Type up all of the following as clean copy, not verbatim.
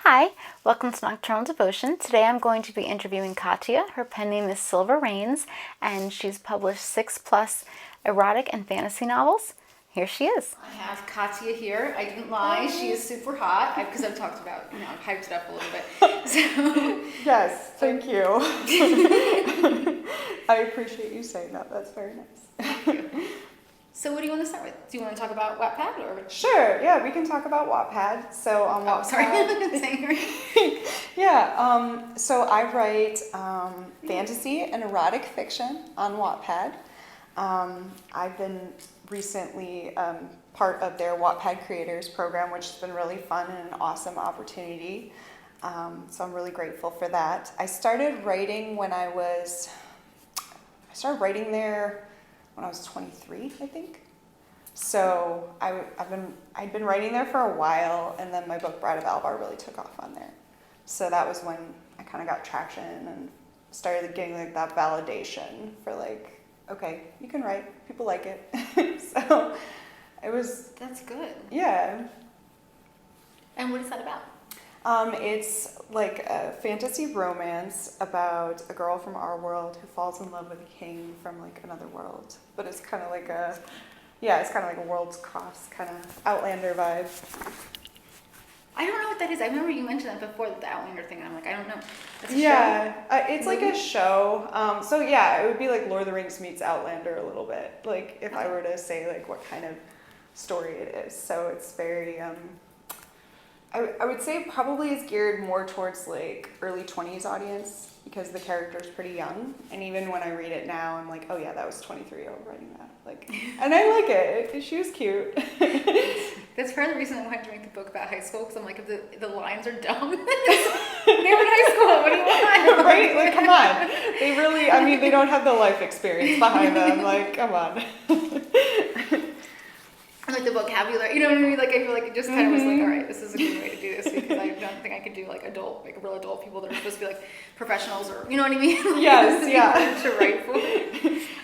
Hi, welcome to Nocturnal Devotion. Today I'm going to be interviewing Katya. Her pen name is Silver Rains, and she's published 6+ erotic and fantasy novels. Here she is. I have Katya here. I didn't lie. She is super hot because I've talked about, I've hyped it up a little bit. So, yes, thank you. I appreciate you saying that. That's very nice. Thank you. So what do you want to start with? Do you want to talk about Wattpad or? Sure, yeah, we can talk about Wattpad. So on Wattpad. Sorry. Yeah, so I write fantasy and erotic fiction on Wattpad. I've been recently part of their Wattpad Creators program, which has been really fun and an awesome opportunity. So I'm really grateful for that. I started writing there when I was 23, I think. So I'd been writing there for a while, and then my book Bride of Alvar really took off on there. So that was when I kind of got traction and started getting like that validation for like, okay, you can write, people like it. So it was. That's good. Yeah. And what is that about? It's like a fantasy romance about a girl from our world who falls in love with a king from like another world. But it's kind of like a worlds cross kind of Outlander vibe. I don't know what that is. I remember you mentioned that before, the Outlander thing, and I'm like, I don't know. That's a show? It's like a show. So yeah, it would be like Lord of the Rings meets Outlander a little bit. Like if I were to say like what kind of story it is. So it's very I would say probably is geared more towards like early 20s audience because the character's pretty young. And even when I read it now, I'm like, oh yeah, that was 23-year-old writing that. Like, and I like it. She was cute. That's part of the reason I wanted to make the book about high school, because I'm like, if the lines are dumb, they were in high school, what do you want? Right? Like, come on. They really, they don't have the life experience behind them. Like, come on. Like the vocabulary, you know what I mean? Like I feel like it just kind of was like, all right, this is a good way to do this, because I don't think I could do like real adult people that are supposed to be like professionals, or you know what I mean? Like, yes, yeah. To write for.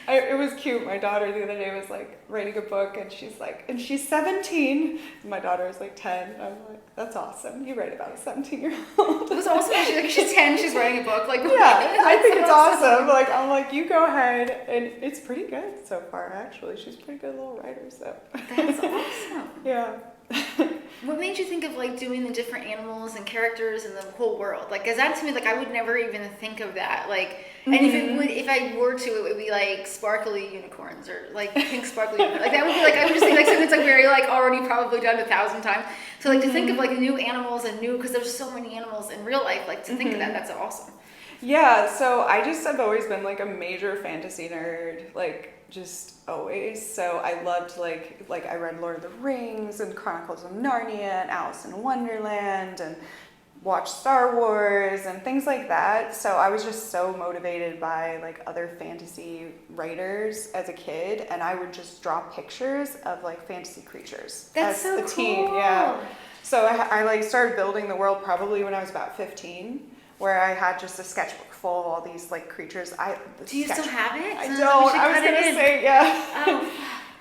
It was cute. My daughter the other day was like writing a book, and she's like, and she's 17. My daughter is like 10. I'm like, that's awesome. You write about a 17-year-old. It was awesome. She's 10. She's writing a book. Like, yeah, I think it's awesome. Like, I'm like, you go ahead, and it's pretty good so far. Actually, she's a pretty good little writer. So that's awesome. Yeah. What made you think of like doing the different animals and characters and the whole world? Like, cause that to me, like I would never even think of that. Like, and if I were to, it would be like sparkly unicorns or like pink sparkly unicorns. Like that would be like, I would just think like something that's like very like already probably done 1,000 times. So like to think of like new animals and new, cause there's so many animals in real life, like to think of that, that's awesome. Yeah, so I've always been like a major fantasy nerd, like just always. So I loved like I read Lord of the Rings and Chronicles of Narnia and Alice in Wonderland and watched Star Wars and things like that. So I was just so motivated by like other fantasy writers as a kid, and I would just draw pictures of like fantasy creatures. That's as so a teen. cool. Yeah. So I like started building the world probably when I was about 15. Where I had just a sketchbook full of all these like creatures. Do you still have it? I don't. I was gonna say, yeah. Oh.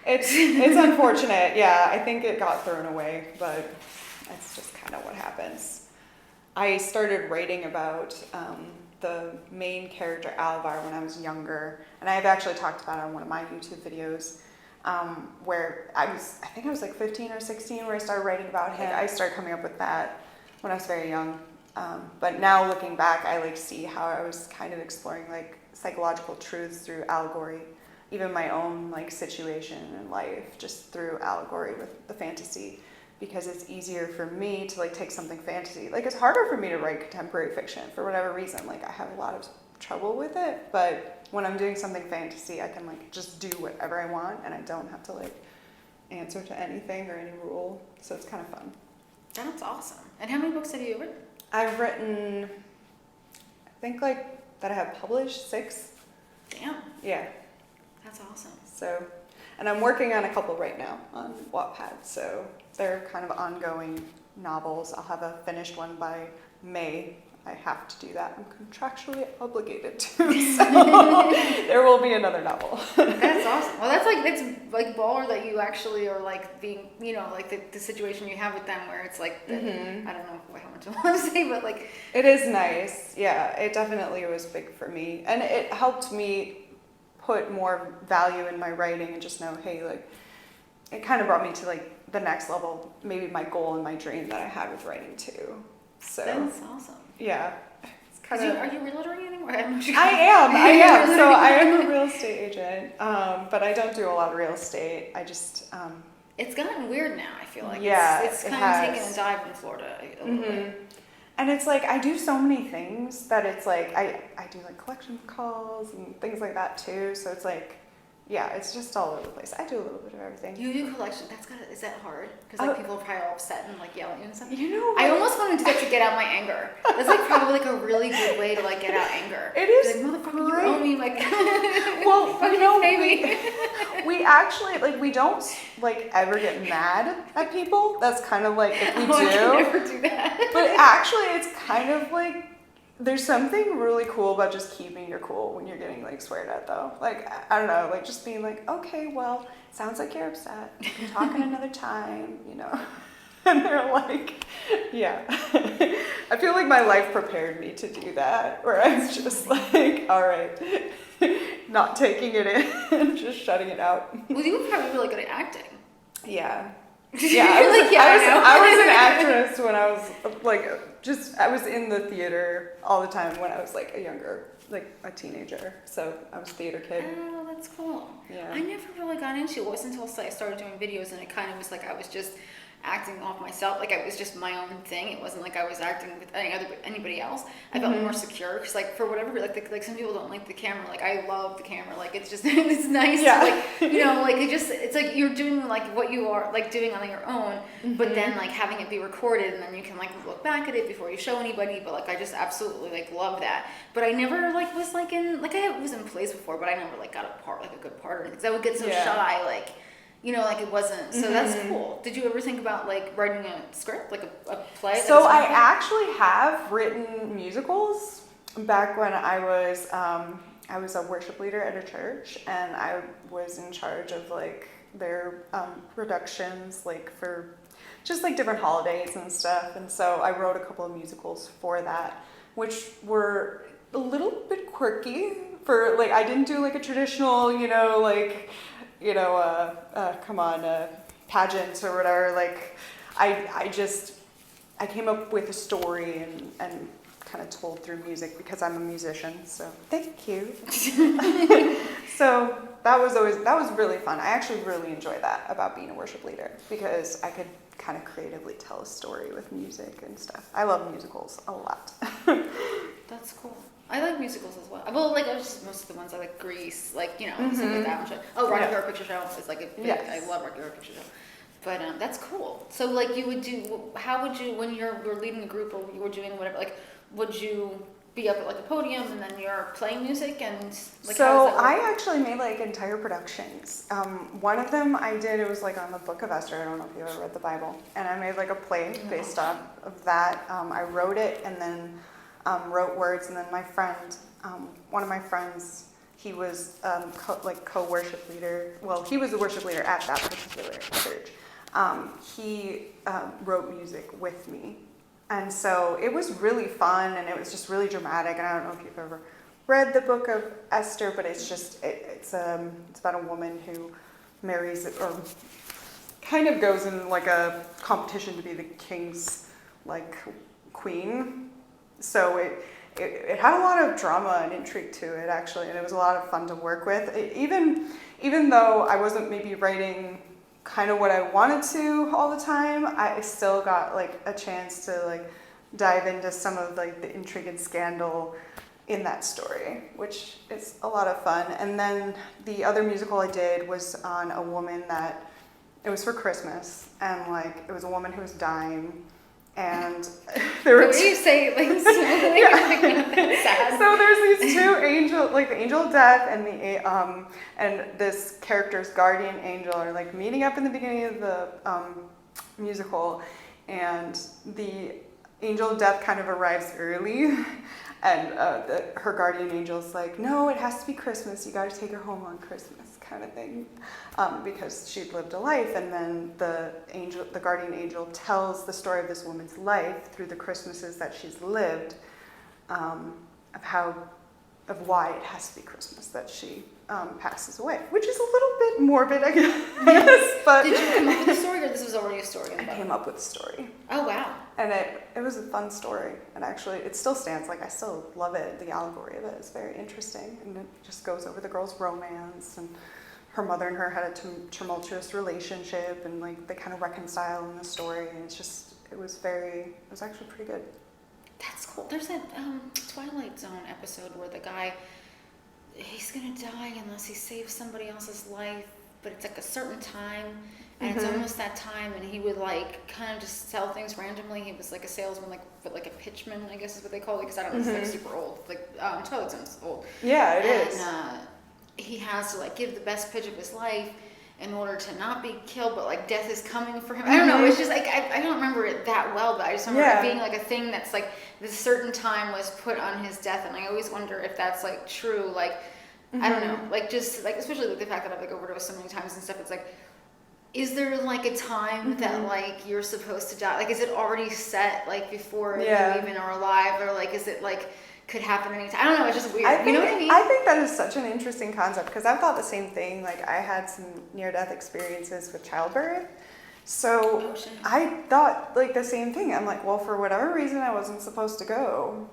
It's unfortunate. Yeah, I think it got thrown away, but that's just kind of what happens. I started writing about the main character Alvar when I was younger, and I've actually talked about it on one of my YouTube videos. Where I think I was like 15 or 16 where I started writing about him. I started coming up with that when I was very young. But now looking back, I like see how I was kind of exploring like psychological truths through allegory, even my own like situation in life, just through allegory with the fantasy, because it's easier for me to like take something fantasy. Like it's harder for me to write contemporary fiction for whatever reason. Like I have a lot of trouble with it, but when I'm doing something fantasy, I can like just do whatever I want, and I don't have to like answer to anything or any rule. So it's kind of fun. That's awesome. And how many books have you written? I've written, I think like that I have published 6. Damn. Yeah. That's awesome. So, and I'm working on a couple right now on Wattpad, so they're kind of ongoing novels. I'll have a finished one by May. I have to do that. I'm contractually obligated to. So there will be another novel. That's awesome. Well, that's like baller that you actually are like being, like the situation you have with them where it's like, I don't know how much I want to say, but like. It is nice. Yeah, it definitely was big for me. And it helped me put more value in my writing and just know, hey, like, it kind of brought me to like the next level, maybe my goal and my dream that I had with writing too. So. That's awesome. Yeah. It's kind of. Are you realtoring anymore? I am. So I am a real estate agent, but I don't do a lot of real estate. I just. It's gotten weird now. I feel like it's kind of taken a dive in Florida a little bit. And it's like I do so many things that it's like I do like collection calls and things like that too. So it's like. Yeah, it's just all over the place. I do a little bit of everything. You do collection. Is that hard? Because like people are probably all upset and like yelling and stuff. You know, I almost want to do that to get out my anger. That's like probably like a really good way to like get out anger. It is. Like, motherfucker, you owe me. Like, well, we actually like we don't like ever get mad at people. That's kind of like if we do. I can never do that. But actually, it's kind of like. There's something really cool about just keeping your cool when you're getting like sweared at though. Like, I don't know, like just being like, okay, well, sounds like you're upset. We can talk another time, And they're like, yeah. I feel like my life prepared me to do that, where I was just like, all right, not taking it in, just shutting it out. Well, you were probably really good at acting. Yeah. Yeah, I was an actress when I was like, I was in the theater all the time when I was like a teenager. So I was a theater kid. Oh, that's cool. Yeah. I never really got into it. It wasn't until I started doing videos and it kind of was like I was just acting off myself. Like it was just my own thing. It wasn't like I was acting with anybody else. I felt more secure because like for whatever like some people don't like the camera. Like I love the camera. Like it's just it's nice. Yeah. To, like it's like you're doing like what you are like doing on your own, but then like having it be recorded and then you can like look back at it before you show anybody. But like I just absolutely like love that. But I never like was like in like I was in plays before, but I never like got a part like a good part or anything. Because I would get so shy like. Like it wasn't. So that's cool. Did you ever think about like writing a script, like a play? So I actually have written musicals back when I was a worship leader at a church, and I was in charge of like their productions, like for just like different holidays and stuff. And so I wrote a couple of musicals for that, which were a little bit quirky. For like I didn't do like a traditional, pageant or whatever. Like, I came up with a story and kind of told through music because I'm a musician. So thank you. So that was really fun. I actually really enjoy that about being a worship leader because I could kind of creatively tell a story with music and stuff. I love musicals a lot. That's cool. I like musicals as well. Well, like most of the ones I like Grease, like stuff like that. Rocky Horror Picture Show is like a big. Yes. I love Rocky Horror Picture Show. But that's cool. So like you would do. How would you when you're leading a group or you were doing whatever? Like, would you be up at like a podium and then you're playing music and like? So I actually made like entire productions. One of them I did. It was like on the Book of Esther. I don't know if you ever read the Bible. And I made like a play based on of that. I wrote it and then. Wrote words, and then my friend, one of my friends, he was co-worship leader. Well, he was the worship leader at that particular church. He wrote music with me, and so it was really fun, and it was just really dramatic. And I don't know if you've ever read the Book of Esther, but it's just it's about a woman who marries or kind of goes in like a competition to be the king's like queen. So it had a lot of drama and intrigue to it, actually, and it was a lot of fun to work with. Even though I wasn't maybe writing kind of what I wanted to all the time, I still got like a chance to like dive into some of like the intrigue and scandal in that story, which is a lot of fun. And then the other musical I did was on a woman that it was for Christmas, and like it was a woman who was dying. And there were you say like so, sad. So there's these two angels, like the angel of death and and this character's guardian angel are like meeting up in the beginning of the musical and the angel of death kind of arrives early, and her guardian angel's like, no, it has to be Christmas. You got to take her home on Christmas, kind of thing, because she'd lived a life. And then the guardian angel, tells the story of this woman's life through the Christmases that she's lived, of why it has to be Christmas that she passes away, which is a little bit morbid, I guess. But did you come up with the story, or this was already a story? I came up with the story. Oh wow! And it was a fun story, and actually it still stands. Like, I still love it. The allegory of it is very interesting, and it just goes over the girl's romance, and her mother and her had a tumultuous relationship, and like they kind of reconcile in the story, and it was actually pretty good. That's cool. There's that Twilight Zone episode where the guy, he's gonna die unless he saves somebody else's life, but it's like a certain time, and it's almost that time, and he would like kind of just sell things randomly. He was like a salesman, but like a pitchman, I guess is what they call it, because I don't know, it's like super old. Like Twilight Zone's old. Yeah, it is. And he has to like give the best pitch of his life in order to not be killed, but like death is coming for him. I don't know. It's just like I don't remember it that well, but I just remember it being like a thing that's like this certain time was put on his death, and I always wonder if that's like true. Like I don't know. Like just like especially like the fact that I've like overdosed so many times and stuff. It's like, is there like a time that like you're supposed to die? Like is it already set like before you even are alive, or like is it like could happen anytime? I don't know, it's just weird. You know what I mean? I think that is such an interesting concept, because I've thought the same thing. Like, I had some near-death experiences with childbirth, so I thought like the same thing. I'm like, well, for whatever reason, I wasn't supposed to go,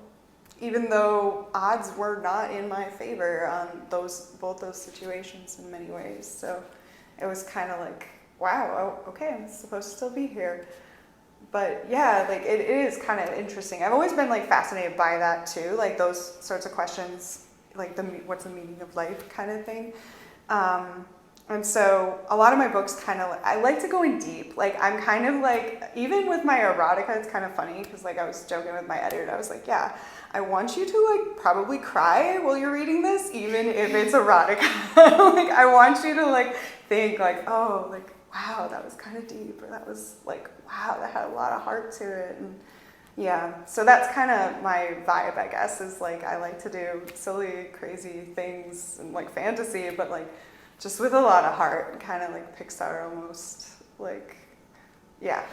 even though odds were not in my favor on both those situations in many ways. So it was kind of like, wow, okay, I'm supposed to still be here. But yeah, like it is kind of interesting. I've always been like fascinated by that too, like those sorts of questions, like what's the meaning of life kind of thing. And so a lot of my books I like to go in deep. Like I'm kind of like, even with my erotica, it's kind of funny because like I was joking with my editor. I was like, yeah, I want you to like probably cry while you're reading this, even if it's erotica. Like I want you to like think like, oh, like, wow, that was kind of deep, or that was like, wow, that had a lot of heart to it. And yeah, so that's kind of my vibe, I guess, is like I like to do silly, crazy things and like fantasy, but like just with a lot of heart, kind of like Pixar almost, like, yeah.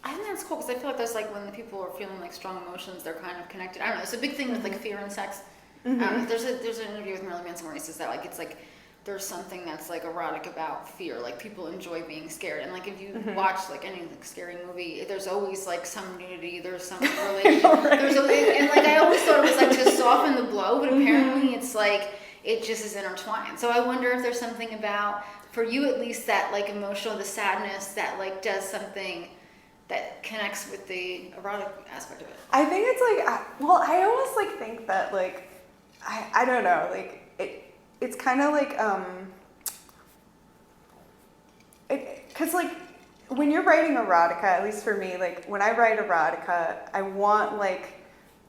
I think that's cool, because I feel like that's like when people are feeling like strong emotions, they're kind of connected. I don't know, it's a big thing with like fear and sex. There's an interview with Marilyn Manson where he says that like it's like there's something that's like erotic about fear. Like people enjoy being scared, and like if you watch like any like scary movie, there's always like some nudity, there's some relationship, and like I always thought it was like to soften the blow, but apparently it's like it just is intertwined. So I wonder if there's something about, for you at least, that like emotional, the sadness that like does something that connects with the erotic aspect of it. I think it's like, I almost like think that like I don't know, like it's kind of like, because like when you're writing erotica, at least for me, like when I write erotica, I want like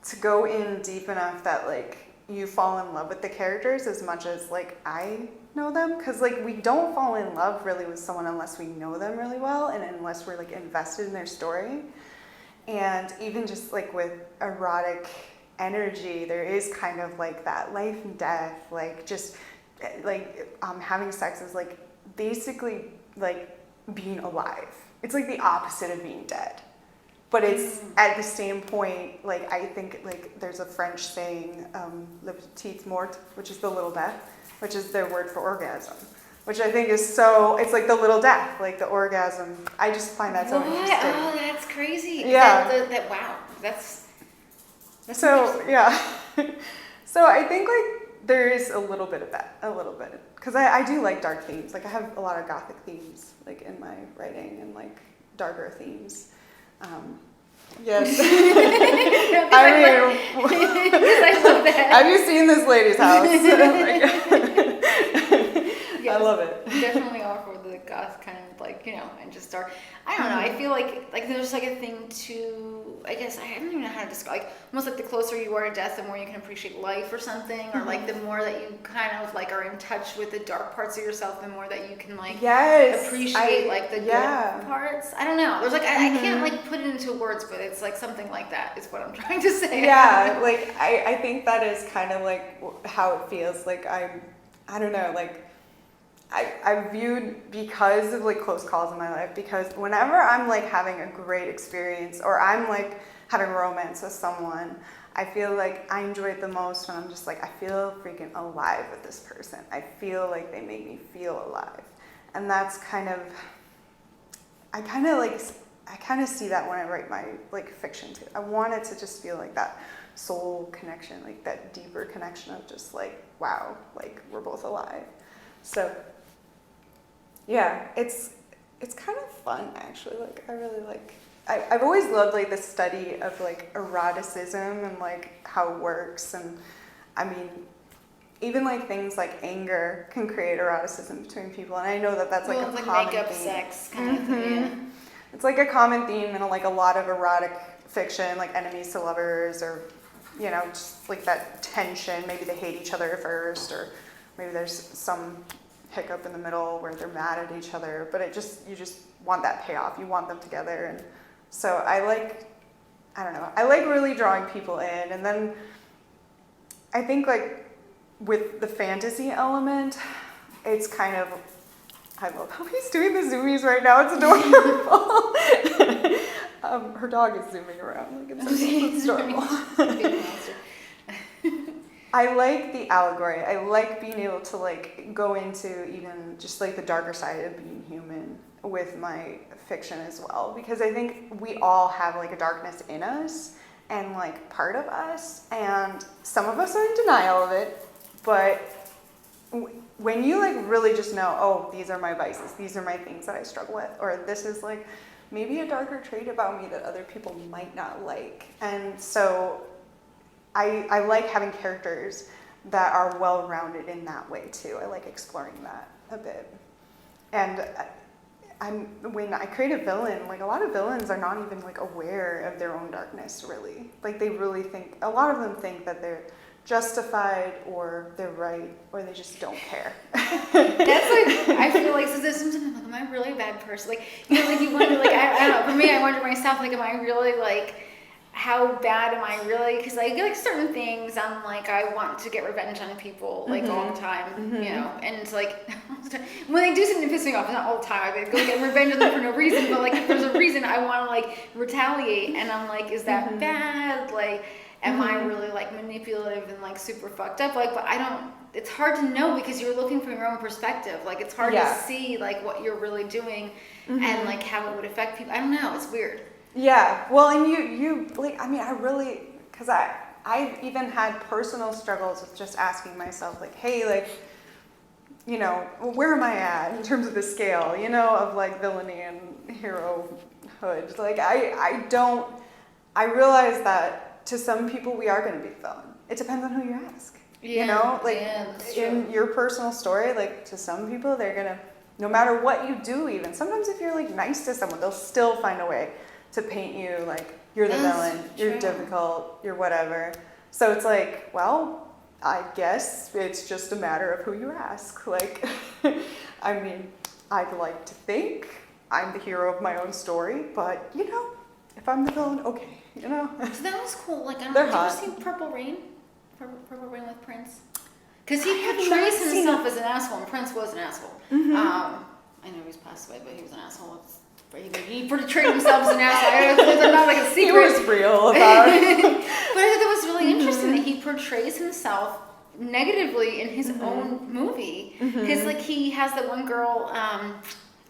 to go in deep enough that like you fall in love with the characters as much as like I know them, because like we don't fall in love really with someone unless we know them really well, and unless we're like invested in their story. And even just like with erotic energy, there is kind of like that life and death, like just like having sex is like basically like being alive. It's like the opposite of being dead, but it's at the same point, like I think like there's a French saying, le petit mort, which is the little death, which is their word for orgasm, which I think is so, it's like the little death, like the orgasm. I just find that so interesting. Oh, that's crazy. Yeah. Wow. That's so, yeah. So I think like there is a little bit of that, a little bit. Because I do like dark themes. Like I have a lot of gothic themes like in my writing, and like darker themes. Yes. I love that. Have you seen this lady's house? I love it. Definitely offer the goth kind of like, you know, and just dark. I don't know. I feel like there's like a thing to, I guess, I don't even know how to describe, like almost like the closer you are to death, the more you can appreciate life or something, or like the more that you kind of like are in touch with the dark parts of yourself, the more that you can like appreciate like the good parts. I don't know. There's like, I can't like put it into words, but it's like something like that is what I'm trying to say. Yeah, like I think that is kind of like how it feels. Like I don't know, like I viewed, because of like close calls in my life, because whenever I'm like having a great experience or I'm like having romance with someone, I feel like I enjoy it the most when I'm just like, I feel freaking alive with this person. I feel like they make me feel alive. And that's kind of, I kind of see that when I write my like fiction too. I want it to just feel like that soul connection, like that deeper connection of just like, wow, like we're both alive. So yeah, it's kind of fun actually. Like I really like, I've always loved like the study of like eroticism and like how it works. And I mean, even like things like anger can create eroticism between people. And I know that that's like a common makeup, theme. sex kind of thing. Yeah. It's like a common theme in like a lot of erotic fiction, like enemies to lovers, or, you know, just like that tension. Maybe they hate each other first, or maybe there's some hiccup in the middle where they're mad at each other, but you just want that payoff. You want them together. And so I like really drawing people in. And then I think like with the fantasy element, it's kind of, I love how he's doing the zoomies right now. It's adorable. Her dog is zooming around. Like it's adorable. I like the allegory. I like being able to like go into even just like the darker side of being human with my fiction as well, because I think we all have like a darkness in us and like part of us, and some of us are in denial of it, but when you like really just know, oh, these are my vices, these are my things that I struggle with, or this is like maybe a darker trait about me that other people might not like. And so I like having characters that are well-rounded in that way too. I like exploring that a bit. And when I create a villain, like a lot of villains are not even like aware of their own darkness really. Like they really think, a lot of them think that they're justified or they're right, or they just don't care. That's like, I feel like, so there's sometimes I'm like, am I really a bad person? Like, you know, like you wonder, like, I don't know, for me, I wonder myself, like, am I really like, how bad am I really? Because I get like certain things, I'm like, I want to get revenge on people like all the time, you know, and it's like, when they do something to piss me off, it's not all the time, I go get revenge on them for no reason, but like if there's a reason, I want to like retaliate, and I'm like, is that bad? Like, am I really like manipulative and like super fucked up? Like, but I don't, it's hard to know because you're looking from your own perspective. Like, it's hard to see like what you're really doing and like how it would affect people. I don't know, it's weird. Yeah, well, and you like, I mean, I really, because I even had personal struggles with just asking myself, like, hey, like, you know, where am I at in terms of the scale, you know, of like villainy and herohood? Like, I realize that to some people we are going to be the villain. It depends on who you ask. Yeah, you know, like in your personal story, like to some people, they're going to, no matter what you do, even sometimes if you're like nice to someone, they'll still find a way to paint you like you're the villain, you're difficult, you're whatever. So it's like, well, I guess it's just a matter of who you ask. Like, I mean, I'd like to think I'm the hero of my own story, but you know, if I'm the villain, okay, you know. So that was cool. Like, I don't They're know, hot. did you see Purple Rain? Purple Rain with Prince? Because he portrays himself as an asshole, and Prince was an asshole. I know he's passed away, but he was an asshole. He portrayed himself as an asshole. It's not like a secret. He was real about it. But I thought that was really interesting that he portrays himself negatively in his own movie. Because like he has that one girl,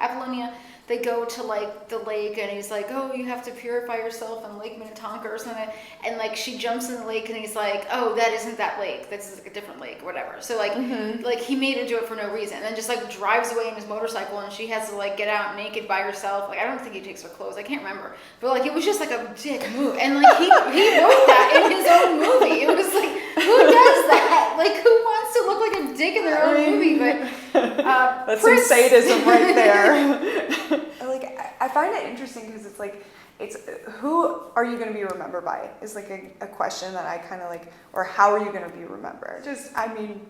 Apollonia, they go to like the lake and he's like, oh, you have to purify yourself in Lake Minnetonka or something. And like she jumps in the lake and he's like, oh, that isn't that lake. This is like a different lake or whatever. So like, like he made her do it for no reason. And then just like drives away in his motorcycle and she has to like get out naked by herself. Like I don't think he takes her clothes. I can't remember. But like it was just like a dick move. And like he wrote that in his own movie. It was like, who does that? Like who wants to look like a dick in their own movie? But That's some sadism right there. Like, I find it interesting because it's like, it's who are you going to be remembered by is like a question that I kind of like, or how are you going to be remembered? I mean,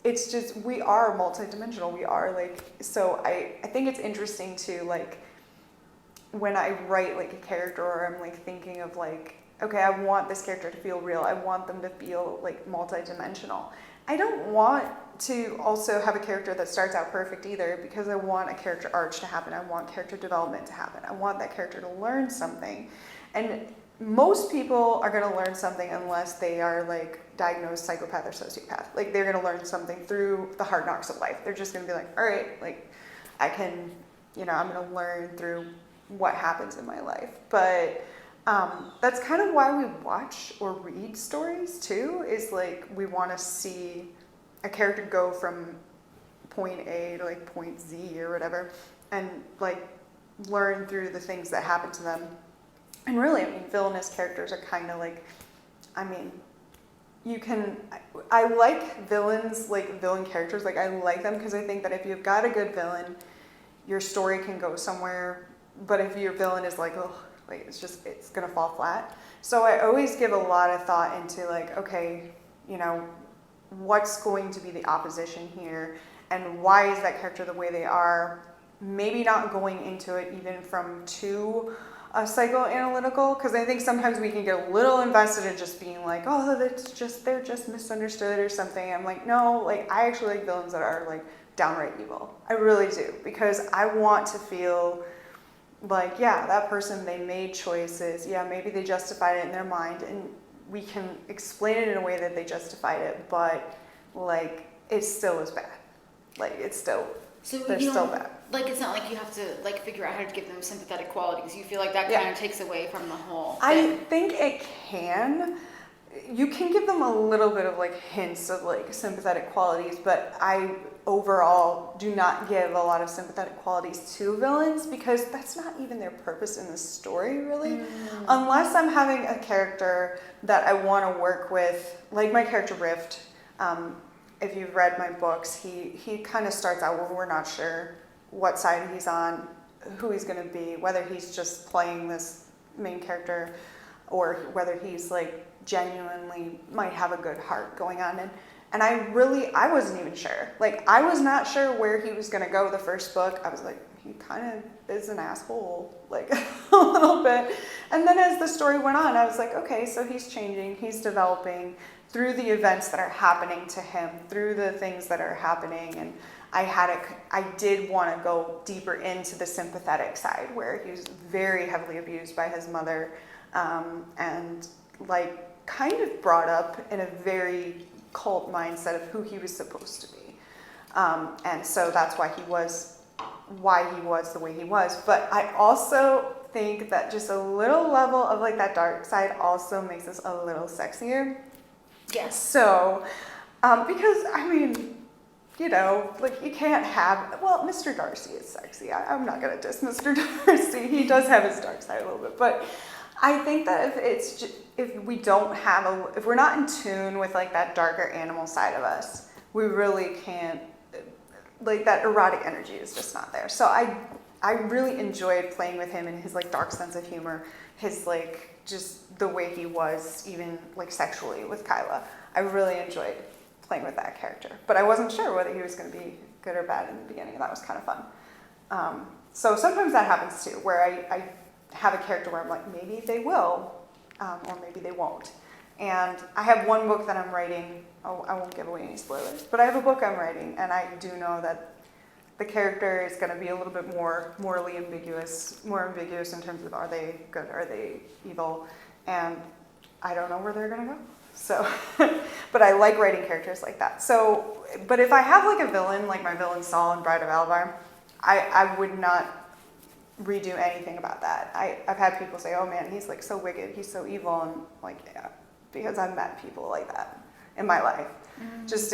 it's just, we are multidimensional. We are like, so I think it's interesting to like, when I write like a character or I'm like thinking of like, okay, I want this character to feel real. I want them to feel like multidimensional. I don't want to also have a character that starts out perfect either, because I want a character arc to happen. I want character development to happen. I want that character to learn something. And most people are going to learn something unless they are like diagnosed psychopath or sociopath. Like they're going to learn something through the hard knocks of life. They're just going to be like, all right, like I can, I'm going to learn through what happens in my life. But that's kind of why we watch or read stories too, is like we want to see a character go from point A to like point Z or whatever, and like learn through the things that happen to them. And really, I mean, villainous characters are kind of like, I mean, I like villains, like villain characters, like I like them because I think that if you've got a good villain, your story can go somewhere. But if your villain is like, oh, like it's gonna fall flat. So I always give a lot of thought into like, okay, what's going to be the opposition here, and why is that character the way they are? Maybe not going into it even from too psychoanalytical, because I think sometimes we can get a little invested in just being like, oh, they're just misunderstood or something. I'm like, no, like I actually like villains that are like downright evil. I really do, because I want to feel like, yeah, that person, they made choices. Yeah, maybe they justified it in their mind, and we can explain it in a way that they justified it, but like it still is bad. Like they're still bad. Like it's not like you have to like figure out how to give them sympathetic qualities. You feel like that kind of takes away from the whole thing. I think it can. You can give them a little bit of like hints of like sympathetic qualities, but I overall do not give a lot of sympathetic qualities to villains, because that's not even their purpose in the story, really. Unless I'm having a character that I want to work with, like my character Rift. If you've read my books, he kind of starts out where we're not sure what side he's on, who he's going to be, whether he's just playing this main character or whether he's like genuinely might have a good heart going on. And I wasn't even sure. Like, I was not sure where he was going to go the first book. I was like, he kind of is an asshole, like a little bit. And then as the story went on, I was like, okay, so he's changing, he's developing through the events that are happening to him, through the things that are happening. And I did want to go deeper into the sympathetic side, where he was very heavily abused by his mother, and like kind of brought up in a very cult mindset of who he was supposed to be. And so that's why he was the way he was. But I also think that just a little level of like that dark side also makes us a little sexier. Yes. So, because I mean, like you can't have, well, Mr. Darcy is sexy. I'm not going to diss Mr. Darcy. He does have his dark side a little bit, but I think that if we don't have if we're not in tune with like that darker animal side of us, we really can't, like that erotic energy is just not there. So I really enjoyed playing with him and his like dark sense of humor, his like just the way he was even like sexually with Kyla. I really enjoyed playing with that character, but I wasn't sure whether he was going to be good or bad in the beginning, and that was kind of fun. So sometimes that happens too, where I have a character where I'm like, maybe they will, or maybe they won't. And I have one book that I'm writing. Oh, I won't give away any spoilers, but I have a book I'm writing, and I do know that the character is going to be a little bit more morally ambiguous, more ambiguous in terms of are they good, are they evil, and I don't know where they're going to go. So, but I like writing characters like that. So, but if I have like a villain, like my villain Saul in Bride of Alvar, I would not redo anything about that. I've had people say, oh man, he's like so wicked, he's so evil, and like, yeah, because I've met people like that in my life, just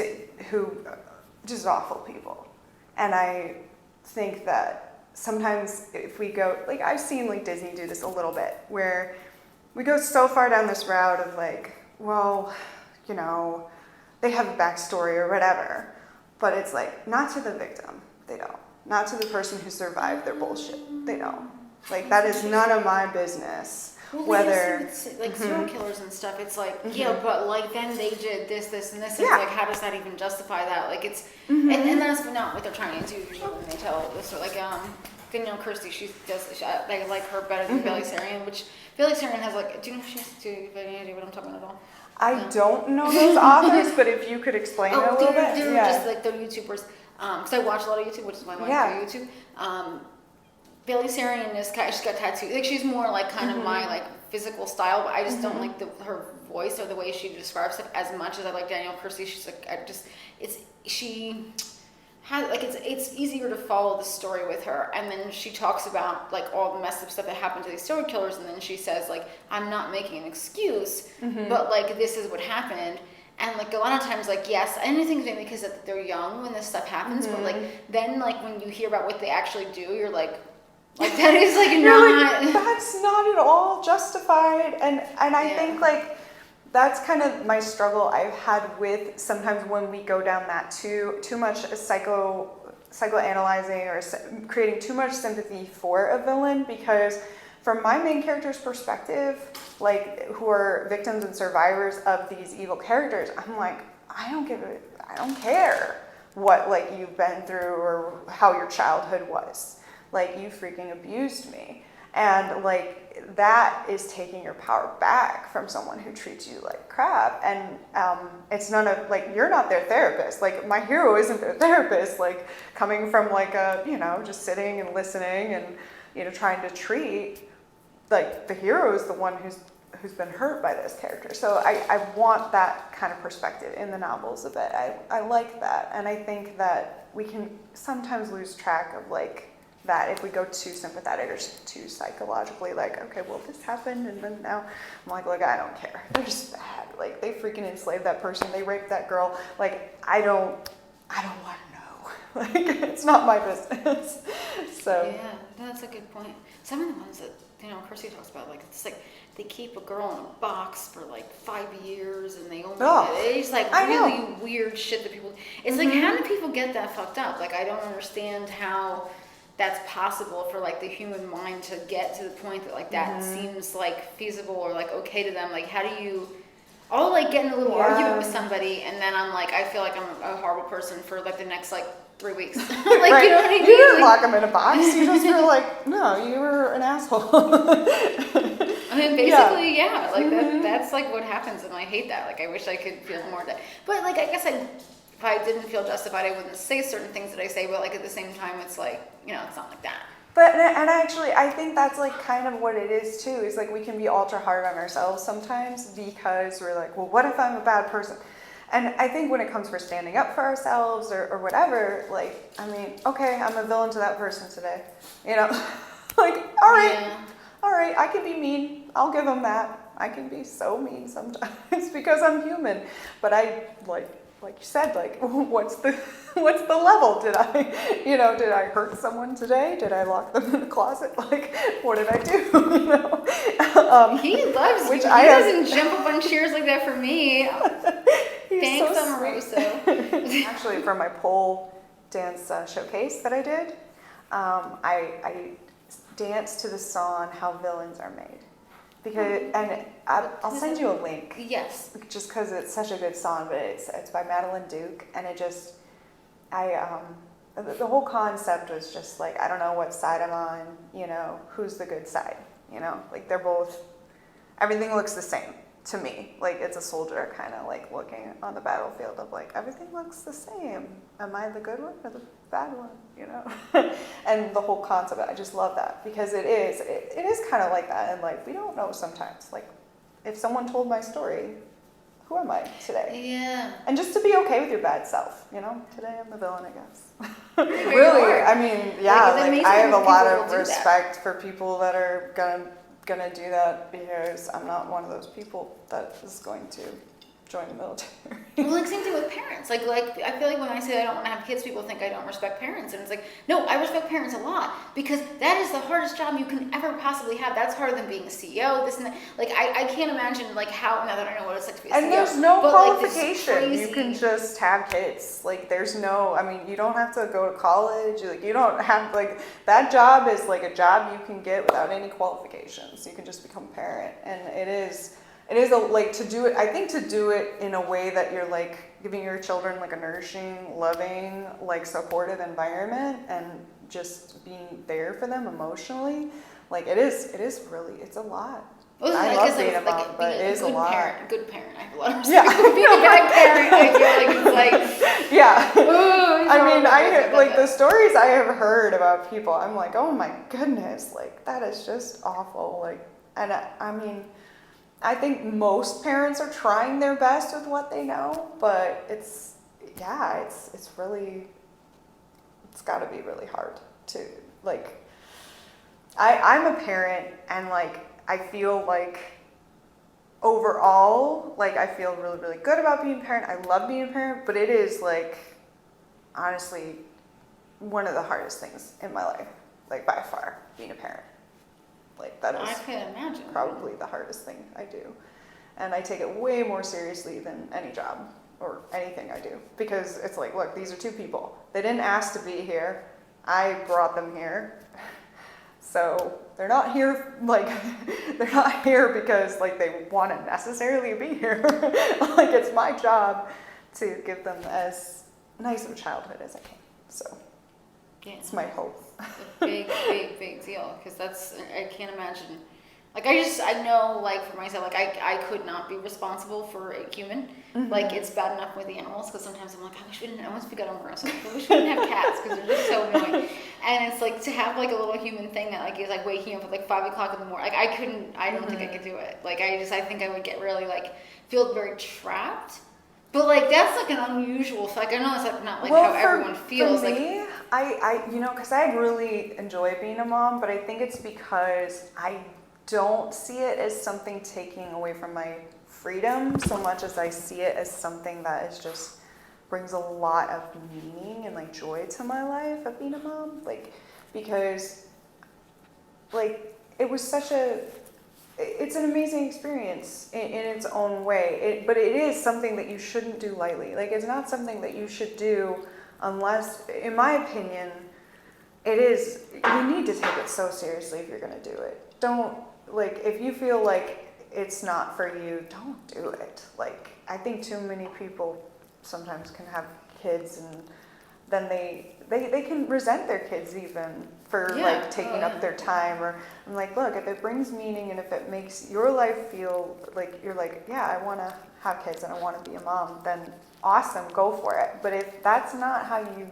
awful people. And I think that sometimes if we go, like I've seen like Disney do this a little bit, where we go so far down this route of like, well, they have a backstory or whatever, but it's like not to the victim. They don't. Not to the person who survived their bullshit. They don't. Like, that is none of my business. Well, Whether like serial killers and stuff, it's like yeah, but like then they did this, and this, and Yeah. it's like how does that even justify that? Like it's and that's not what they're trying to do usually when they tell this. Or like Danielle Kirsty, they like her better than Bailey Sarian, which Bailey Sarian has like. Do you know if she has to do any idea what I'm talking about at all? I don't know those authors, but if you could explain it a little bit. They're Yeah. just like they're YouTubers. Because I watch a lot of YouTube, which is why I like YouTube. Bailey Sarian is she's got tattoos. Like she's more like kind of my like physical style, but I just don't like her voice or the way she describes stuff as much as I like Danielle Kirsty. She's like she has like it's easier to follow the story with her, and then she talks about like all the messed up stuff that happened to these serial killers, and then she says like I'm not making an excuse, but like this is what happened. And like a lot of times, like yes, and I think maybe because they're young when this stuff happens, but like then like when you hear about what they actually do, you're like that is like not. Like, that's not at all justified, and I think like that's kind of my struggle I've had with sometimes when we go down that too much psychoanalyzing or creating too much sympathy for a villain, because from my main character's perspective, like who are victims and survivors of these evil characters, I'm like, I don't care what like you've been through or how your childhood was. Like you freaking abused me. And like that is taking your power back from someone who treats you like crap. And it's none of like, you're not their therapist. Like my hero isn't their therapist, like coming from like a, just sitting and listening and, trying to treat. Like the hero is the one who's been hurt by this character. So I want that kind of perspective in the novels a bit. I like that. And I think that we can sometimes lose track of like that if we go too sympathetic or too psychologically, like, okay, well this happened and then now I'm like, look, I don't care. They're just bad. Like they freaking enslaved that person. They raped that girl. Like I don't want to know. Like it's not my business. So yeah, that's a good point. Some of the ones that Kirsty talks about, like it's like they keep a girl in a box for like 5 years, and they only it's like really weird shit that people. It's like how do people get that fucked up? Like I don't understand how that's possible for like the human mind to get to the point that like that seems like feasible or like okay to them. Like how do you? I'll like get in a little argument with somebody, and then I'm like I feel like I'm a horrible person for like the next like 3 weeks. Like, right. You know what I mean? You didn't lock them in a box. You just were like, no, you were an asshole. I mean, basically, yeah. Like that's like what happens, and I hate that. Like I wish I could feel more that. But like I guess if I didn't feel justified, I wouldn't say certain things that I say. But like at the same time, it's like it's not like that. But and actually, I think that's like kind of what it is too. Is like we can be ultra hard on ourselves sometimes because we're like, well, what if I'm a bad person? And I think when it comes for standing up for ourselves or whatever, like, I mean, okay, I'm a villain to that person today. Like, all right, I can be mean. I'll give them that. I can be so mean sometimes because I'm human. But I, like you said, like, what's the level? Did I hurt someone today? Did I lock them in the closet? Like, what did I do? He loves which you. He doesn't jump up on chairs like that for me. Thanks, so Omaroso. Actually, for my pole dance showcase that I did, I danced to the song "How Villains Are Made," and I'll send you a link. Yes. Just because it's such a good song, but it's by Madeline Duke, and the whole concept was just like I don't know what side I'm on, who's the good side, like they're both. Everything looks the same. To me, like it's a soldier kind of like looking on the battlefield of like everything looks the same. Am I the good one or the bad one? And the whole concept, I just love that because it is kind of like that in life. We don't know sometimes. Like if someone told my story, who am I today? Yeah. And just to be okay with your bad self, Today I'm the villain, I guess. Really, I mean, yeah. Like I have a lot of respect for people that are gonna do that because I'm not one of those people that is going to join the military. Well, like same thing with parents. Like I feel like when I say I don't want to have kids, people think I don't respect parents, and it's like, no, I respect parents a lot because that is the hardest job you can ever possibly have. That's harder than being a CEO. This and that. Like I can't imagine like how now that I know what it's like to be a CEO. And there's no but, qualification. Like, you can just have kids. Like there's no. I mean, you don't have to go to college. Like you don't have like that job is like a job you can get without any qualifications. You can just become a parent, and it is like to do it. I think to do it in a way that you're like giving your children like a nourishing, loving, like supportive environment, and just being there for them emotionally. Like it is really, it's a lot. Well, I love being a mom, but it is a lot. Good parent. I have a lot of respect for being a bad parent. I feel like it's like yeah. Ooh, I mean, like the stories I have heard about people. I'm like, oh my goodness, like that is just awful. Like, and I mean. I think most parents are trying their best with what they know, but it's really, it's got to be really hard to, like, I'm a parent and, like, I feel like overall, like, I feel really, really good about being a parent. I love being a parent, but it is, like, honestly, one of the hardest things in my life, like, by far, being a parent. Like that is I can imagine. Probably the hardest thing I do. And I take it way more seriously than any job or anything I do. Because it's like, look, these are two people. They didn't ask to be here. I brought them here. So they're not here, like, they're not here because, like, they want to necessarily be here. Like, it's my job to give them as nice of a childhood as I can. So yeah. It's my hope. It's a big deal because I can't imagine. Like I know like for myself, like I could not be responsible for a human. Mm-hmm. Like it's bad enough with the animals because sometimes I'm like, I once we got over ourselves, but we shouldn't have cats because they're just so annoying. And it's like to have like a little human thing that like is like waking up at like 5 o'clock in the morning. Like I don't think I could do it. Like I think I would get really like feel very trapped. But like that's like an unusual. Like I know it's like not like how everyone feels. For me, I you know, because I really enjoy being a mom, but I think it's because I don't see it as something taking away from my freedom so much as I see it as something that is just brings a lot of meaning and like joy to my life of being a mom. Like because like it was it's an amazing experience in its own way. But it is something that you shouldn't do lightly. Like it's not something that you should do unless, in my opinion, it is, you need to take it so seriously if you're going to do it. Don't, like, if you feel like it's not for you, don't do it. Like, I think too many people sometimes can have kids and then they can resent their kids even for like taking up their time. Or I'm like, look, if it brings meaning and if it makes your life feel like you're like, yeah, I want to have kids and I want to be a mom, then awesome, go for it. But if that's not how you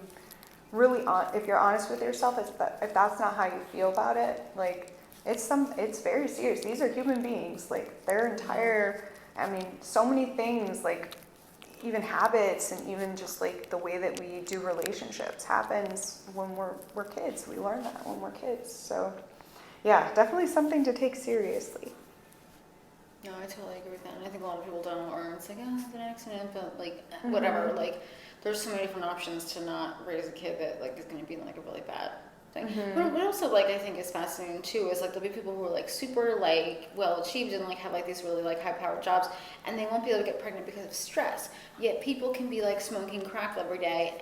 really, if you're honest with yourself, if that's not how you feel about it, like it's very serious. These are human beings. Like their entire, I mean, so many things like even habits and even just like the way that we do relationships happens when we're kids. We learn that when we're kids. So yeah, definitely something to take seriously. No, I totally agree with that. And I think a lot of people don't, or it's like, oh, it's an accident, but like whatever. Like there's so many different options to not raise a kid that like is going to be like a really bad thing. Mm-hmm. But also like I think is fascinating too is like there'll be people who are like super like well achieved and like have like these really like high powered jobs and they won't be able to get pregnant because of stress. Yet people can be like smoking crack every day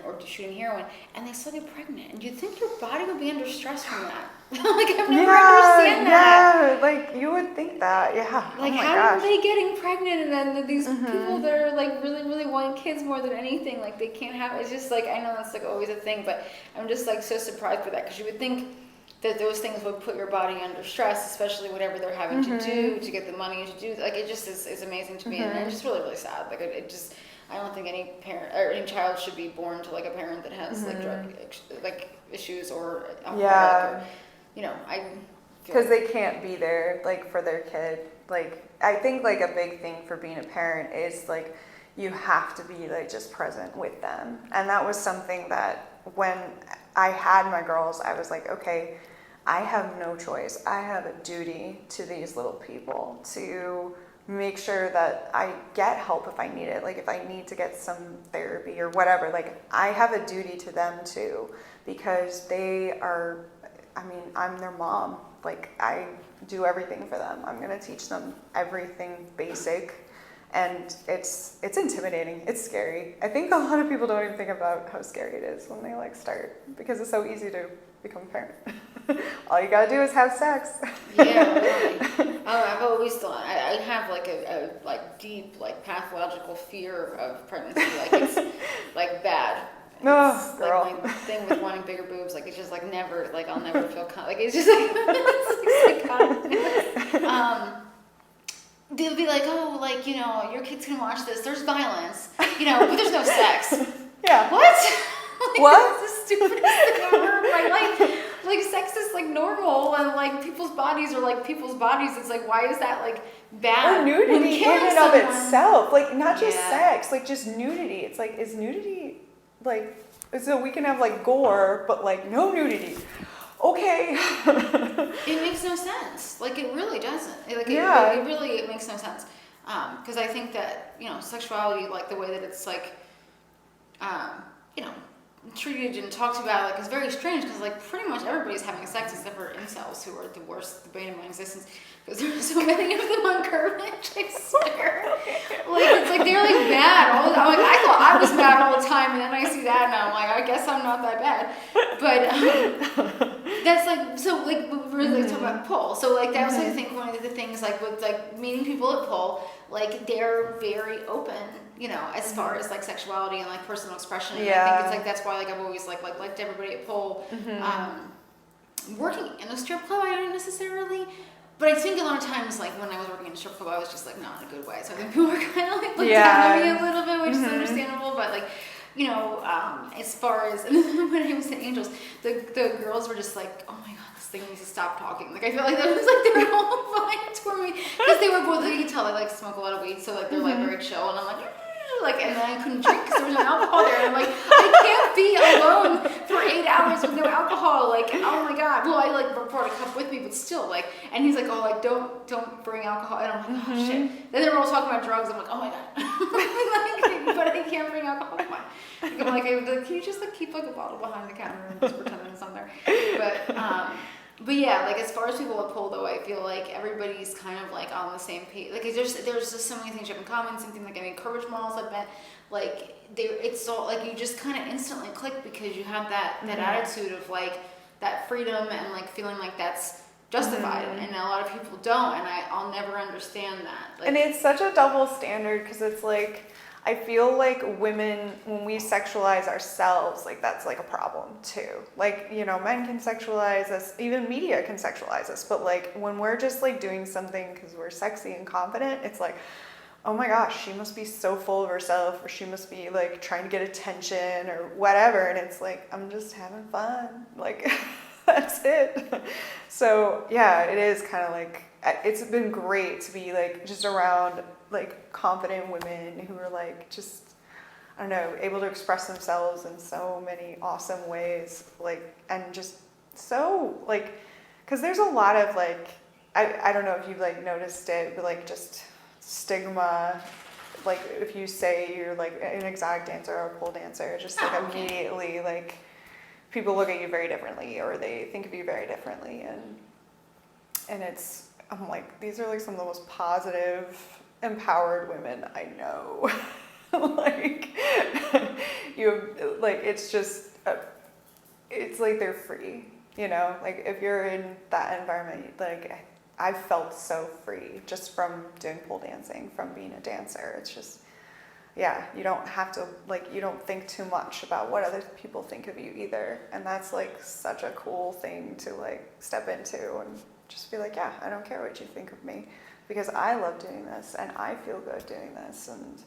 or shooting heroin and they still get pregnant. And you'd think your body would be under stress from that. Like I've never understand that. Yeah, like you would think that. Yeah. Like how are they getting pregnant and then these people that are like really, really want kids more than anything, like they can't have, it's just like, I know that's like always a thing, but I'm just like so surprised by that because you would think that those things would put your body under stress, especially whatever they're having to do to get the money to do. Like it just is amazing to me, and it's just really, really sad. Like it just, I don't think any parent or any child should be born to like a parent that has like drug like issues or alcoholic or, you know, because they can't be there like for their kid. Like I think like a big thing for being a parent is like you have to be like just present with them, and that was something that when I had my girls, I was like, okay, I have no choice. I have a duty to these little people to make sure that I get help if I need it. Like if I need to get some therapy or whatever, like I have a duty to them too, because they are, I mean, I'm their mom. Like I do everything for them. I'm going to teach them everything basic. And it's intimidating. It's scary. I think a lot of people don't even think about how scary it is when they like start, because it's so easy to become a parent. All you gotta do is have sex. Yeah, really. I've always thought I have like a like deep like pathological fear of pregnancy. Like it's like bad. Oh, girl. Like my thing with wanting bigger boobs. Like it's just like never. Like I'll never feel like it's just like it's like psychotic. They'll be like, oh, like, you know, your kids can watch this. There's violence, you know, but there's no sex. Yeah. What? Like, what? This is the stupidest thing I've ever heard in my life. Like, sex is, like, normal, and, like, people's bodies are, like, people's bodies. It's like, why is that, like, bad? Or nudity in and of itself. Like, not just sex. Like, just nudity. It's like, is nudity, like, so we can have, like, gore, but, like, no nudity. Okay. It makes no sense. Like, it really doesn't. Like, it makes no sense. Because I think that, you know, sexuality, like, the way that it's, like, you know, treated and talked about, like, is very strange, because, like, pretty much everybody's having sex except for incels, who are the worst, the bane of my existence, because there's so many of them on Courage, I swear. Like, it's like, they're, like, bad all the time. Like, I thought I was bad all the time, and then I see that, and I'm like, I guess I'm not that bad. But, that's, like, so, like, we're, like, talking about pull. So, like, that was, like, I think one of the things, like, with, like, meeting people at pull, like, they're very open, you know, as far as, like, sexuality and, like, personal expression. And I think it's, like, that's why, like, I've always, like liked everybody at pull. Working in a strip club, I don't necessarily, but I think a lot of times, like, when I was working in a strip club, I was just, like, not in a good way. So I think people were kind of, like, looked down at me a little bit, which is understandable, but, like, you know, as far as, and then when I was at Angels, the girls were just like, oh my god, this thing needs to stop talking. Like, I felt like that was, like, their whole vibe toward me. Because they were both, like, you could tell they, like, smoke a lot of weed, so, like, they're, like, very chill, and I'm like, and then I couldn't drink because there was no alcohol there, and I'm like, I can't be alone for 8 hours with no alcohol, like, oh my god. Well, I, like, brought a cup with me, but still, like, and he's like, oh, like, don't bring alcohol, and I'm like, oh, shit. Then they were all talking about drugs, I'm like, oh my god. Like, but I can't bring alcohol, come on. Like, I'm like, can you just, like, keep, like, a bottle behind the counter and just pretend it's on there? But yeah, like, as far as people at pull, though, I feel like everybody's kind of, like, on the same page. Like, there's just so many things you have in common. Something like, I mean, courage models, I've met, like, it's all, like, you just kind of instantly click because you have that attitude of, like, that freedom and, like, feeling like that's justified. And a lot of people don't, and I'll never understand that. Like, and it's such a double standard, because it's like, I feel like women, when we sexualize ourselves, like, that's, like, a problem too. Like, you know, men can sexualize us, even media can sexualize us, but, like, when we're just, like, doing something because we're sexy and confident, it's like, oh my gosh, she must be so full of herself, or she must be, like, trying to get attention or whatever, and it's like, I'm just having fun. Like, that's it. So, yeah, it is kind of like, it's been great to be, like, just around, like, confident women who are, like, just, I don't know, able to express themselves in so many awesome ways, like, and just so, like, because there's a lot of, like, I don't know if you've, like, noticed it, but, like, just stigma, like, if you say you're, like, an exotic dancer or a pole dancer, just, like, immediately, like, people look at you very differently, or they think of you very differently, and it's, I'm like, these are, like, some of the most positive, empowered women I know. Like, like, it's just, it's like they're free, you know? Like, if you're in that environment, like, I felt so free just from doing pole dancing, from being a dancer. It's just, yeah, you don't have to, like, you don't think too much about what other people think of you either. And that's, like, such a cool thing to, like, step into and just be like, yeah, I don't care what you think of me, because I love doing this and I feel good doing this, and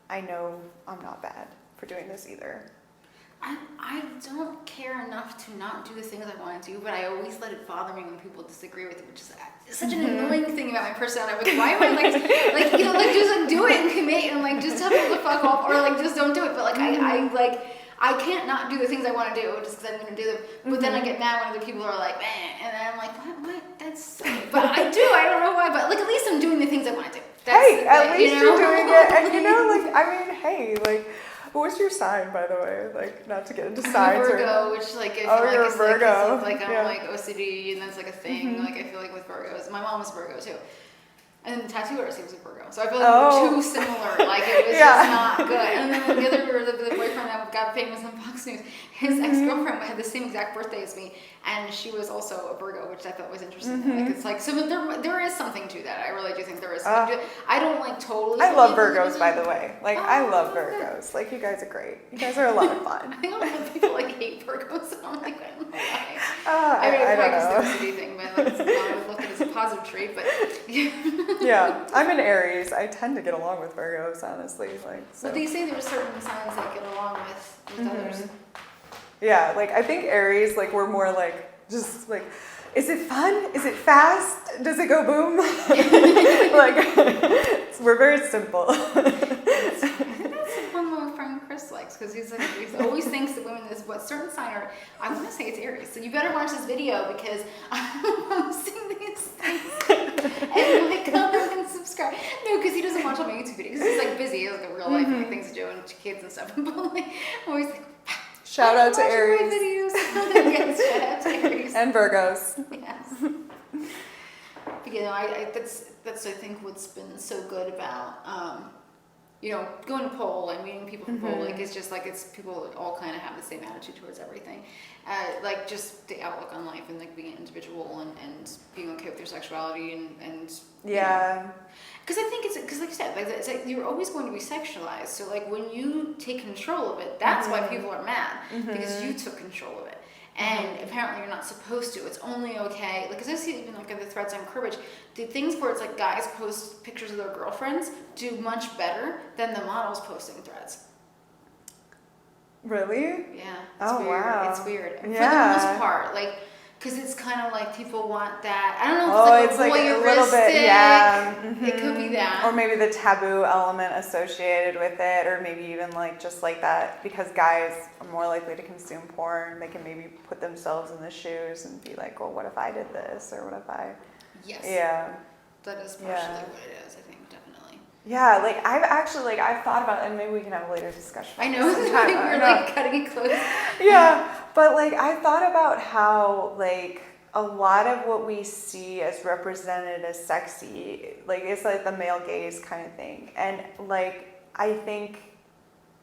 I know I'm not bad for doing this either. I don't care enough to not do the things I want to do, but I always let it bother me when people disagree with it, which is such an annoying thing about my personality. Like, why am I, like, you know, like, just, like, do it and commit and, like, just tell people to fuck off, or, like, just don't do it. But, like, I can't not do the things I want to do just because I'm going to do them. But then I get mad when other people are like, and then I'm like, what? That's silly. But I do. I don't know why. But, like, at least I'm doing the things I want to do. Hey, at the- least you're doing it. And like, I mean, hey, like, what's your sign, by the way? Like, not to get into signs. I'm a Virgo, which like I feel like you're a is Virgo. like I'm Yeah. like OCD, and that's like a thing. Like I feel like with Virgos, my mom was a Virgo too. And then the tattoo artist, he was a Virgo. So I feel like we were too similar. Like, it was just not good. And then the other, the boyfriend that got famous on Fox News, his ex-girlfriend had the same exact birthday as me. And she was also a Virgo, which I thought was interesting. Like, it's like, so there is something to that. I really do think there is something to it. I don't like totally. I love Virgos, by the way. Like, I love okay. Virgos. Like, you guys are great. You guys are a lot of fun. I think a lot of people like hate Virgos. So I'm like, I don't know why. I mean, it's I probably don't just the OCD thing, but like, I would look at it as a positive trait. But Yeah, I'm an Aries. I tend to get along with Virgos, honestly. Like, so. But they say there are certain signs that get along with others. Yeah, like I think Aries, like we're more like just like, is it fun? Is it fast? Does it go boom? Like we're very simple. That's one my friend Chris likes because he's always thinks that women is what certain sign are. I want to say it's Aries, so you better watch this video because I'm seeing these things and like comment and subscribe. No, because he doesn't watch all my YouTube videos. He's like busy. He has like a real life like things to do and kids and stuff. But like, I'm always like. Shout out to My Aries. videos. Yes, shout out to Aries. And Virgos. Yes. But, I that's I think what's been so good about going to Pole and meeting people from Pole. Like it's just like it's people all kind of have the same attitude towards everything. Like just the outlook on life and like being an individual and being okay with your sexuality and yeah. Because I think because like you said, it's like you're always going to be sexualized. So like when you take control of it, that's why people are mad because you took control of it. And apparently you're not supposed to. It's only okay. Like, because I see even like in the threads on Cribbage, the things where it's like guys post pictures of their girlfriends do much better than the models posting threads. Really? Yeah. Oh, weird. wow. It's weird. Yeah. For the most part, like. Because it's kind of like people want that. I don't know if it's like a little bit, yeah. It could be that. Or maybe the taboo element associated with it, or maybe even like just like that, because guys are more likely to consume porn. They can maybe put themselves in the shoes and be like, well, what if I did this? Or what if I... Yes. Yeah. That is partially what it is, I think, definitely. Yeah, like I've actually, I've thought about it, and maybe we can have a later discussion. I know, we're like cutting it close. Yeah, but like I thought about how like a lot of what we see as represented as sexy, like it's like the male gaze kind of thing. And like I think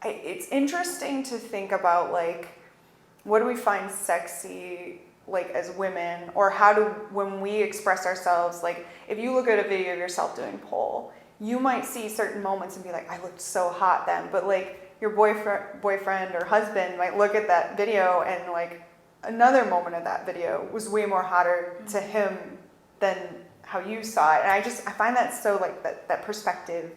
it's interesting to think about like what do we find sexy like as women, or how do, when we express ourselves, like if you look at a video of yourself doing pole, you might see certain moments and be like, I looked so hot then, but like your boyfriend or husband might look at that video and like another moment of that video was way more hotter to him than how you saw it. And I find that so like that perspective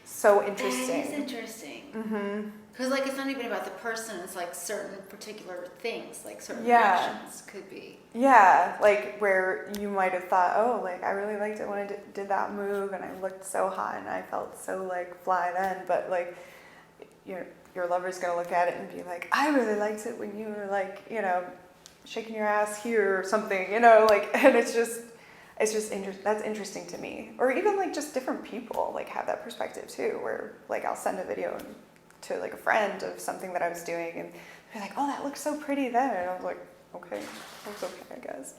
so interesting. That is interesting. Because like it's not even about the person, it's like certain particular things, like certain reactions could be. Yeah, like where you might have thought, oh, like I really liked it when I did that move and I looked so hot and I felt so like fly then, but like your lover's gonna look at it and be like, I really liked it when you were like, shaking your ass here or something, like, and it's just that's interesting to me. Or even like just different people like have that perspective too, where like I'll send a video to like a friend of something that I was doing and they're like, oh, that looks so pretty then, and I was like, okay, that was okay, I guess.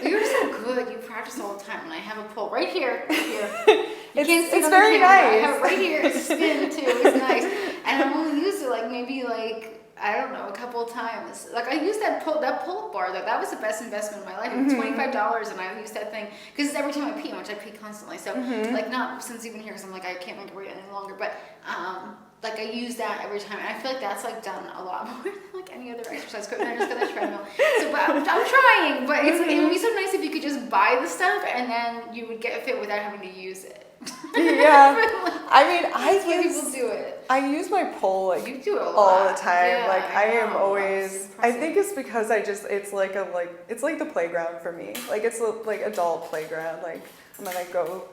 You're so good. You practice all the time, and I have a pole right here. You can't see it on the very camera. nice. I have it right here. It's spin too. It's nice, and I've only used it like maybe like I don't know, a couple of times. Like I used that pull-up bar. That was the best investment of my life. It was $25, and I used that thing because it's every time I pee, which I pee constantly. So like not since you've been here, because I'm like I can't make it wait any longer, but. Like I use that every time, and I feel like that's like done a lot more than like any other exercise equipment. I just got the treadmill, so but I'm trying. But it would be so nice if you could just buy the stuff and then you would get fit without having to use it. Yeah, I mean, people do it. I use my pole like you do it a lot. all the time. Yeah, like I am always. I impressive. think it's because it's like it's like the playground for me. Like it's like adult playground. Like I'm gonna go,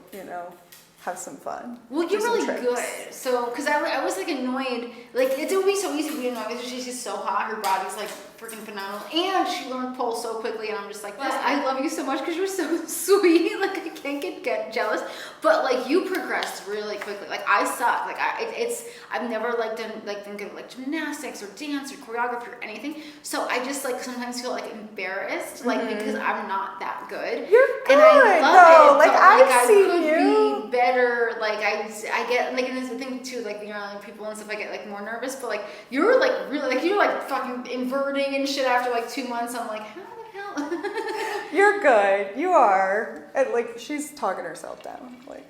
have some fun. Well, do you're some really tricks. good. So, because I was like annoyed. Like, it would be so easy to be annoyed because she's just so hot. Her body's like freaking phenomenal. And she learned pole so quickly. And I'm just like, yes, I love you so much because you're so sweet. Like, I can't get jealous. But, like, you progressed really quickly. Like, I suck. Like, I've never, like, done, like, think of, like, gymnastics or dance or choreography or anything. So, I just, like, sometimes feel, like, embarrassed. Like, because I'm not that good. You're good, and I love though. it. Like, but, I've I seen could you. be better. Like, I get, like, and it's the thing, too, like, being around like, people and stuff, I get, like, more nervous. But, like, you're, like, really, like, you're, like, fucking inverting and shit after, like, 2 months. I'm like, how the hell? You're good. You are. And, like, she's talking herself down. Like,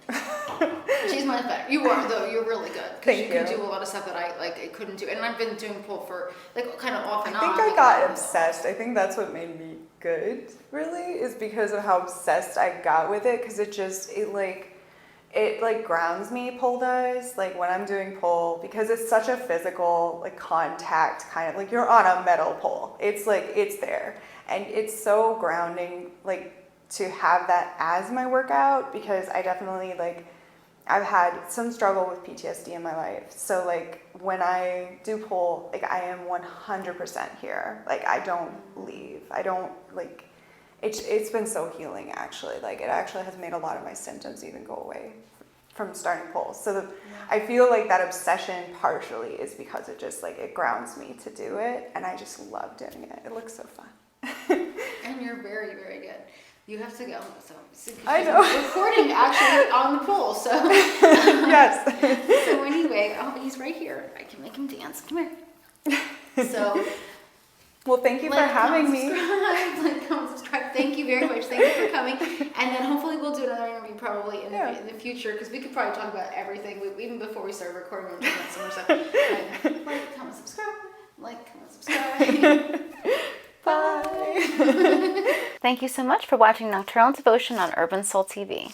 She's much better. You are, though. You're really good. Because Thank you can you. do a lot of stuff that I couldn't do. And I've been doing pole for, like, kind of off and on. I think I got obsessed. I think that's what made me good, really, is because of how obsessed I got with it. Because it grounds me, pole does, like when I'm doing pole, because it's such a physical, like, contact kind of, like, you're on a metal pole. It's like, it's there. And it's so grounding, like, to have that as my workout, because I definitely, like, I've had some struggle with PTSD in my life. So, like, when I do pole, like, I am 100% here. Like, I don't leave. I don't, like, it's been so healing, actually. Like, it actually has made a lot of my symptoms even go away from starting pole. So I feel like that obsession partially is because it just, like, it grounds me to do it, and I just love doing it. It looks so fun. And you're very, very good. You have to go. So I know. Recording actually on the pole. So yes. So anyway, he's right here. I can make him dance. Come here. So. Well, thank you for having me. Like, comment, subscribe. Thank you very much. Thank you for coming. And then hopefully we'll do another interview probably in the future, because we could probably talk about everything. Even before we started recording, we were talking about some more stuff. Like, comment, subscribe. Like, comment, subscribe. Bye. Thank you so much for watching Nocturnal Devotion on Urban Soul TV.